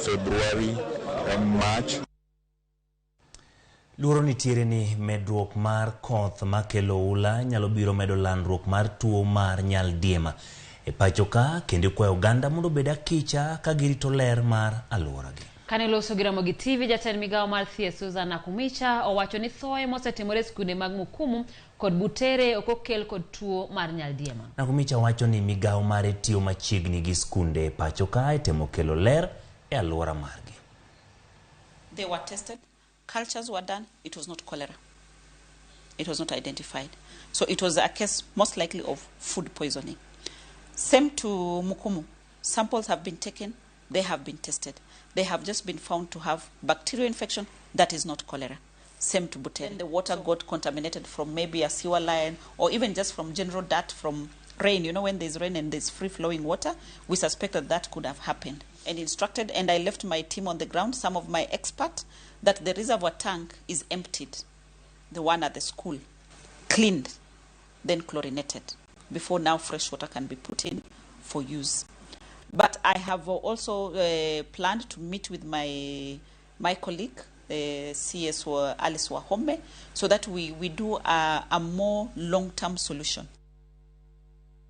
February and March. Luoro nitiere ni medruok mar koth makelo ula nyalo biro medo landruok mar tuo mar nyaldiema e pacho ka kendo kwayo oganda mondo bed akicha ka girito ler mar alworagi. Kane loso gi Ramogi TV, jatend migawo mar thieth Nakumicha owacho ni thoye mosetimore skunde mag Mukumu kod Butere okokel kod tuo mar nyaldiema. Nakumicha wacho ni migawo mare tiyo machiegni gi skunde e pacho ka temo kelo ler e alwora margi. They were tested, cultures were done, it was not cholera. It was not identified. So it was a case most likely of food poisoning. Same to Mukumu. Samples have been taken, they have been tested. They have just been found to have bacterial infection that is not cholera. Same to Butere. The water got contaminated from maybe a sewer line or even just from general dirt from rain. You know, when there's rain and there's free-flowing water, we suspected that could have happened. And instructed, and I left my team on the ground, some of my experts, that the reservoir tank is emptied, the one at the school, cleaned, then chlorinated, before now fresh water can be put in for use. But I have also planned to meet with my colleague, CS Alice Wahome, so that we do a more long-term solution.